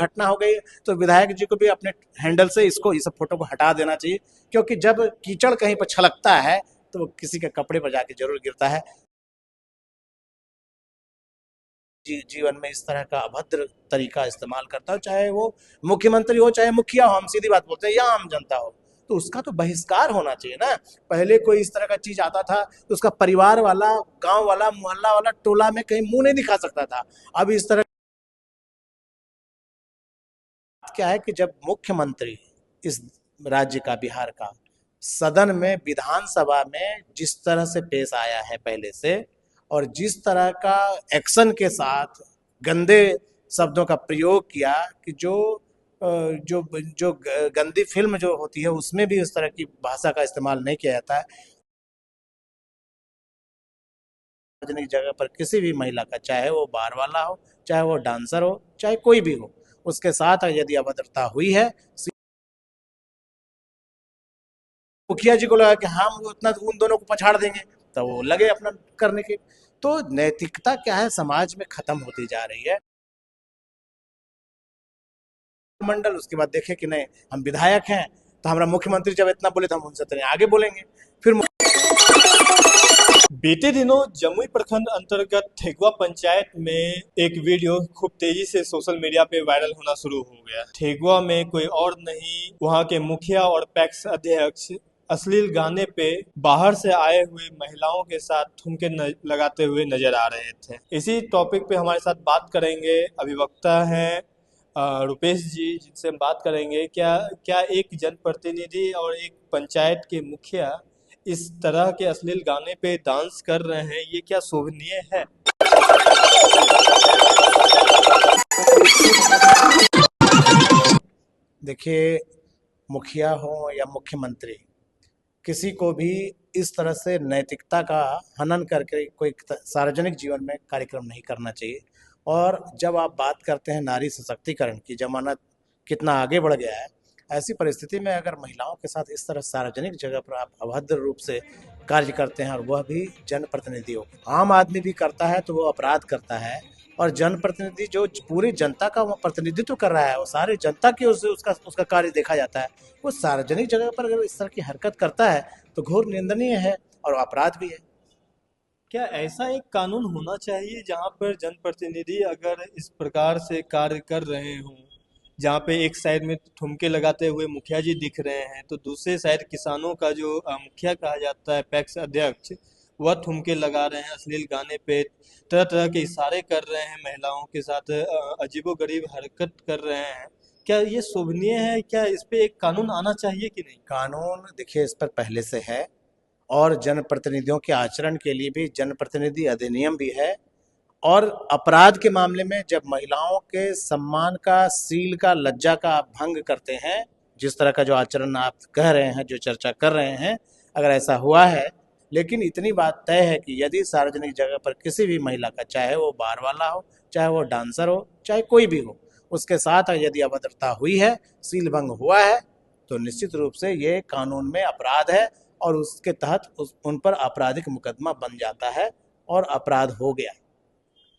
घटना हो गई तो विधायक जी को भी अपने हैंडल से इसको इस फोटो को हटा देना चाहिए, क्योंकि जब कीचड़ कहीं पर छलकता है तो वो किसी के कपड़े पर जाके जरूर गिरता है। जीवन में इस तरह का अभद्र तरीका इस्तेमाल करता हो, चाहे वो मुख्यमंत्री हो चाहे मुखिया हो, हम सीधी बात बोलते हैं, या आम जनता हो, तो उसका तो बहिष्कार होना चाहिए ना। पहले कोई इस तरह का चीज आता था तो उसका परिवार वाला, गांव वाला, मोहल्ला वाला, टोला में कहीं मुंह नहीं दिखा सकता था। अब इस तरह क्या है कि जब मुख्यमंत्री इस राज्य का, बिहार का, सदन में, विधानसभा में जिस तरह से पेश आया है पहले से, और जिस तरह का एक्शन के साथ गंदे शब्दों का प्रयोग किया कि जो जो गंदी फिल्म जो होती है उसमें भी इस तरह की भाषा का इस्तेमाल नहीं किया जाता है। सार्वजनिक जगह पर किसी भी महिला का, चाहे वो बार वाला हो, चाहे वो डांसर हो, चाहे कोई भी हो, उसके साथ यदि अभद्रता हुई है, मुखिया जी को लगा कि हम उतना उन दोनों को पछाड़ देंगे तो वो लगे अपना करने के। तो नैतिकता क्या है, समाज में खत्म होती जा रही है। मंडल, उसके बाद देखे कि नहीं हम विधायक हैं तो हमारा मुख्यमंत्री जब इतना बोले तो हम उनसे तो आगे बोलेंगे। फिर बीते दिनों जमुई प्रखंड अंतर्गत ठेकुआ पंचायत में एक वीडियो खूब तेजी से सोशल मीडिया पे वायरल होना शुरू हो गया। ठेकुआ में कोई और नहीं, वहां के मुखिया और पैक्स अध्यक्ष अश्लील गाने पे बाहर से आए हुए महिलाओं के साथ ठुमके लगाते हुए नजर आ रहे थे। इसी टॉपिक पे हमारे साथ बात करेंगे अधिवक्ता हैं रुपेश जी, जिनसे हम बात करेंगे क्या क्या एक जनप्रतिनिधि और एक पंचायत के मुखिया इस तरह के अश्लील गाने पे डांस कर रहे हैं, ये क्या शोभनीय है। देखिए, मुखिया हो या मुख्यमंत्री, किसी को भी इस तरह से नैतिकता का हनन करके कोई सार्वजनिक जीवन में कार्यक्रम नहीं करना चाहिए। और जब आप बात करते हैं नारी सशक्तिकरण की, जमाना कितना आगे बढ़ गया है, ऐसी परिस्थिति में अगर महिलाओं के साथ इस तरह सार्वजनिक जगह पर आप अभद्र रूप से कार्य करते हैं, और वह भी जनप्रतिनिधि हो, आम आदमी भी करता है तो वो अपराध करता है। और जनप्रतिनिधि जो पूरी जनता का वो प्रतिनिधित्व कर रहा है, वो सारी जनता की ओर से उसका उसका कार्य देखा जाता है, वो सार्वजनिक जगह पर अगर इस तरह की हरकत करता है तो घोर निंदनीय है और अपराध भी है। क्या ऐसा एक कानून होना चाहिए जहां पर जनप्रतिनिधि अगर इस प्रकार से कार्य कर रहे हों, जहाँ पे एक साइड में ठुमके लगाते हुए मुखिया जी दिख रहे हैं तो दूसरे साइड किसानों का जो मुखिया कहा जाता है पैक्स अध्यक्ष, वह ठुमके लगा रहे हैं अश्लील गाने पे, तरह तरह के इशारे कर रहे हैं, महिलाओं के साथ अजीबोगरीब हरकत कर रहे हैं। क्या ये शोभनीय है? क्या इस पे एक कानून आना चाहिए कि नहीं? कानून देखिए इस पर पहले से है, और जनप्रतिनिधियों के आचरण के लिए भी जनप्रतिनिधि अधिनियम भी है। और अपराध के मामले में जब महिलाओं के सम्मान का, सील का, लज्जा का आप भंग करते हैं, जिस तरह का जो आचरण आप कह रहे हैं, जो चर्चा कर रहे हैं, अगर ऐसा हुआ है, लेकिन इतनी बात तय है कि यदि सार्वजनिक जगह पर किसी भी महिला का, चाहे वो बार वाला हो, चाहे वो डांसर हो, चाहे कोई भी हो, उसके साथ यदि अभद्रता हुई है, सील भंग हुआ है, तो निश्चित रूप से ये कानून में अपराध है, और उसके तहत उन पर आपराधिक मुकदमा बन जाता है और अपराध हो गया।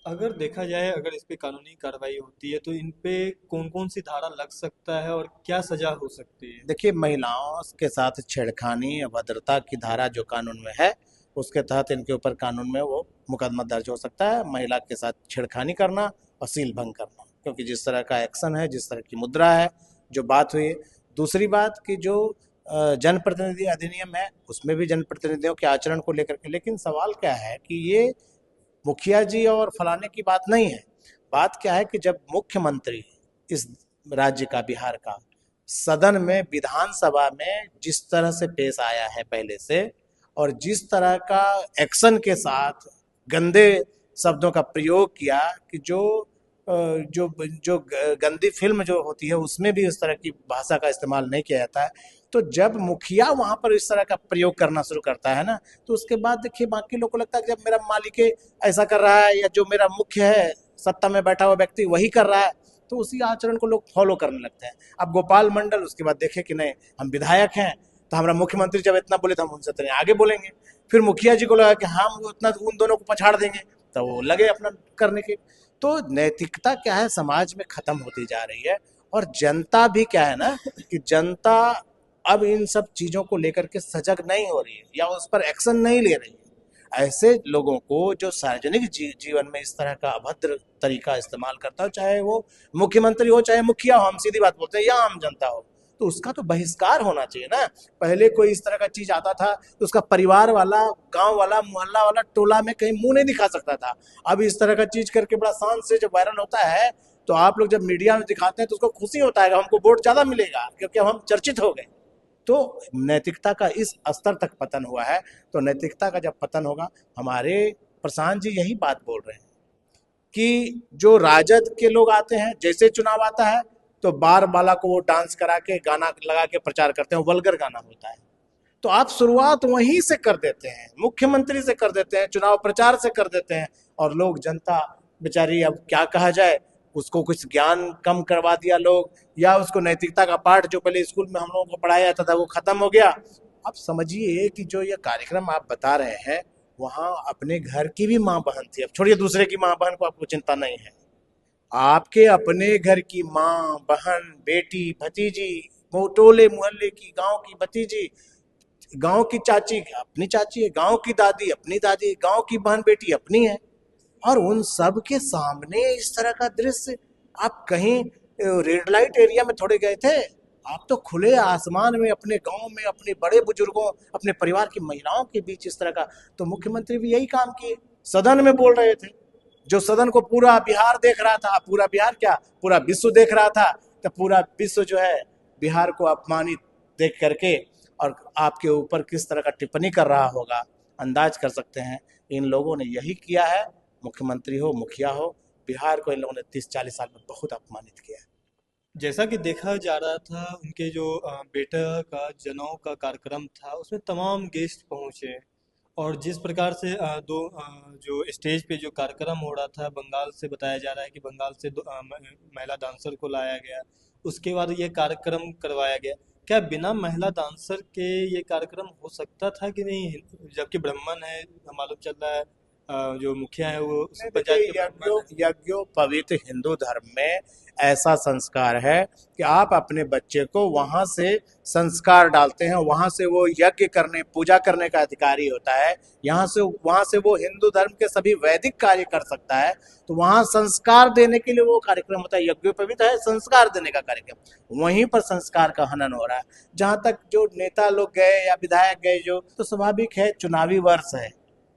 अगर देखा जाए, अगर इस पे कानूनी कार्रवाई होती है तो इन पे कौन कौन सी धारा लग सकता है और क्या सजा हो सकती है? देखिए, महिलाओं के साथ छेड़खानी, अभद्रता की धारा जो कानून में है, उसके तहत इनके ऊपर कानून में वो मुकदमा दर्ज हो सकता है। महिला के साथ छेड़खानी करना और सील भंग करना, क्योंकि जिस तरह का एक्शन है, जिस तरह की मुद्रा है, जो बात हुई। दूसरी बात कि जो जनप्रतिनिधि अधिनियम है, उसमें भी जनप्रतिनिधियों के आचरण को लेकर के, लेकिन सवाल क्या है कि ये मुखिया जी और फलाने की बात नहीं है। बात क्या है कि जब मुख्यमंत्री इस राज्य का, बिहार का, सदन में, विधानसभा में जिस तरह से पेश आया है पहले से, और जिस तरह का एक्शन के साथ गंदे शब्दों का प्रयोग किया कि जो गंदी फिल्म जो होती है उसमें भी इस तरह की भाषा का इस्तेमाल नहीं किया जाता है। तो जब मुखिया वहां पर इस तरह का प्रयोग करना शुरू करता है ना, तो उसके बाद देखिए बाकी लोगों को लगता है कि जब मेरा मालिक ऐसा कर रहा है, या जो मेरा मुख्य है, सत्ता में बैठा हुआ व्यक्ति वही कर रहा है, तो उसी आचरण को लोग फॉलो करने लगते हैं। अब गोपाल मंडल, उसके बाद देखे कि नहीं हम विधायक हैं तो हमारा मुख्यमंत्री जब इतना बोले तो हम उनसे तो आगे बोलेंगे। फिर मुखिया जी को लगा कि हम उतना उन दोनों को पछाड़ देंगे तो वो लगे अपना करने के। तो नैतिकता क्या है, समाज में खत्म होती जा रही है। और जनता भी क्या है ना, कि जनता अब इन सब चीजों को लेकर के सजग नहीं हो रही है या उस पर एक्शन नहीं ले रही है। ऐसे लोगों को जो सार्वजनिक जीवन में इस तरह का अभद्र तरीका इस्तेमाल करता हो, चाहे वो मुख्यमंत्री हो, चाहे मुखिया हो, हम सीधी बात बोलते हैं, या आम जनता हो, तो उसका तो बहिष्कार होना चाहिए ना। पहले कोई इस तरह का चीज आता था तो उसका परिवार वाला, गांव वाला, मोहल्ला वाला, टोला में कहीं मुंह नहीं दिखा सकता था। अब इस तरह का चीज करके बड़ा शान से जब वायरल होता है, तो आप लोग जब मीडिया में दिखाते हैं तो उसको खुशी होता है कि हमको वोट ज्यादा मिलेगा क्योंकि अब हम चर्चित हो गए। तो नैतिकता का इस स्तर तक पतन हुआ है। तो नैतिकता का जब पतन होगा, हमारे प्रशांत जी यही बात बोल रहे हैं कि जो राजद के लोग आते हैं, जैसे चुनाव आता है तो बार बाला को वो डांस करा के गाना लगा के प्रचार करते हैं, वल्गर गाना होता है। तो आप शुरुआत वहीं से कर देते हैं, मुख्यमंत्री से कर देते हैं, चुनाव प्रचार से कर देते हैं, और लोग, जनता बेचारी, अब क्या कहा जाए, उसको कुछ ज्ञान कम करवा दिया लोग, या उसको नैतिकता का पाठ जो पहले स्कूल में हम लोगों को पढ़ाया जाता था वो खत्म हो गया। अब समझिए कि जो ये कार्यक्रम आप बता रहे हैं, वहां अपने घर की भी माँ बहन थी, अब छोड़िए दूसरे की माँ बहन को आपको चिंता नहीं है, आपके अपने घर की माँ बहन बेटी भतीजी, टोले मोहल्ले की, गांव की भतीजी, गांव की चाची अपनी चाची है, गांव की दादी अपनी दादी, गांव की बहन बेटी अपनी है, और उन सब के सामने इस तरह का दृश्य। आप कहीं रेड लाइट एरिया में थोड़े गए थे, आप तो खुले आसमान में अपने गांव में अपने बड़े बुजुर्गों, अपने परिवार की महिलाओं के बीच इस तरह का। तो मुख्यमंत्री भी यही काम किए, सदन में बोल रहे थे, जो सदन को पूरा बिहार देख रहा था, पूरा बिहार क्या, पूरा विश्व देख रहा था। तो पूरा विश्व जो है बिहार को अपमानित देख करके और आपके ऊपर किस तरह का टिप्पणी कर रहा होगा, अंदाज कर सकते हैं। इन लोगों ने यही किया है, मुख्यमंत्री हो, मुखिया हो, बिहार को इन लोगों ने 30-40 साल में बहुत अपमानित किया है। जैसा कि देखा जा रहा था, उनके जो बेटा का जनेऊ का कार्यक्रम था उसमें तमाम गेस्ट पहुंचे, और जिस प्रकार से जो स्टेज पे जो कार्यक्रम हो रहा था, बंगाल से बताया जा रहा है कि बंगाल से महिला डांसर को लाया गया, उसके बाद ये कार्यक्रम करवाया गया। क्या बिना महिला डांसर के ये कार्यक्रम हो सकता था कि नहीं? जबकि ब्राह्मण है, मालूम चल रहा है, जो मुखिया है वो उसी नहीं, पंचायत देखिए, के ब्राह्मण है। यज्ञोपवीत हिंदू धर्म में ऐसा संस्कार है कि आप अपने बच्चे को वहां से संस्कार डालते हैं, वहां से वो यज्ञ करने, पूजा करने का अधिकारी होता है। यहाँ से वहां से वो हिंदू धर्म के सभी वैदिक कार्य कर सकता है। तो वहां संस्कार देने के लिए वो कार्यक्रम होता है, यज्ञोपवीत है, संस्कार देने का कार्यक्रम। वहीं पर संस्कार का हनन हो रहा है। जहां तक जो नेता लोग गए या विधायक गए, जो तो स्वाभाविक है, चुनावी वर्ष है,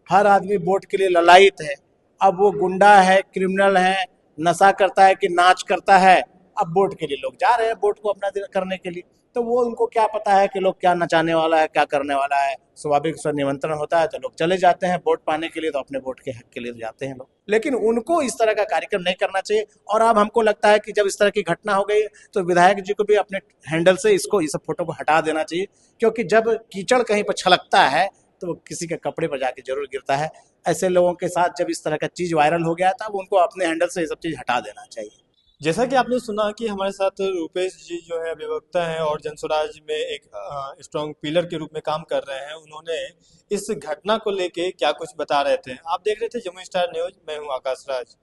हर आदमी वोट के लिए ललायित है। अब वो गुंडा है, क्रिमिनल है, नशा करता है कि नाच करता है, अब वोट के लिए लोग जा रहे हैं, वोट को अपना करने के लिए। तो वो उनको क्या पता है कि लोग क्या नचाने वाला है, क्या करने वाला है। स्वाभाविक स्व निमंत्रण होता है तो लोग चले जाते हैं वोट पाने के लिए, तो अपने वोट के हक के लिए जाते हैं लोग। लेकिन उनको इस तरह का कार्यक्रम नहीं करना चाहिए। और अब हमको लगता है कि जब इस तरह की घटना हो गई तो विधायक जी को भी अपने हैंडल से इसको, इस फोटो को हटा देना चाहिए, क्योंकि जब कीचड़ कहीं पर छलकता है तो वो किसी के कपड़े पर जाके जरूर गिरता है। ऐसे लोगों के साथ जब इस तरह का चीज वायरल हो गया था, उनको अपने हैंडल से ये सब चीज हटा देना चाहिए। जैसा कि आपने सुना कि हमारे साथ रूपेश जी जो है अभिवक्ता हैं और जनस्वराज में एक स्ट्रॉन्ग पिलर के रूप में काम कर रहे हैं, उन्होंने इस घटना को लेके क्या कुछ बता रहे थे। आप देख रहे थे जमुई स्टार न्यूज, मैं हूं आकाश राज।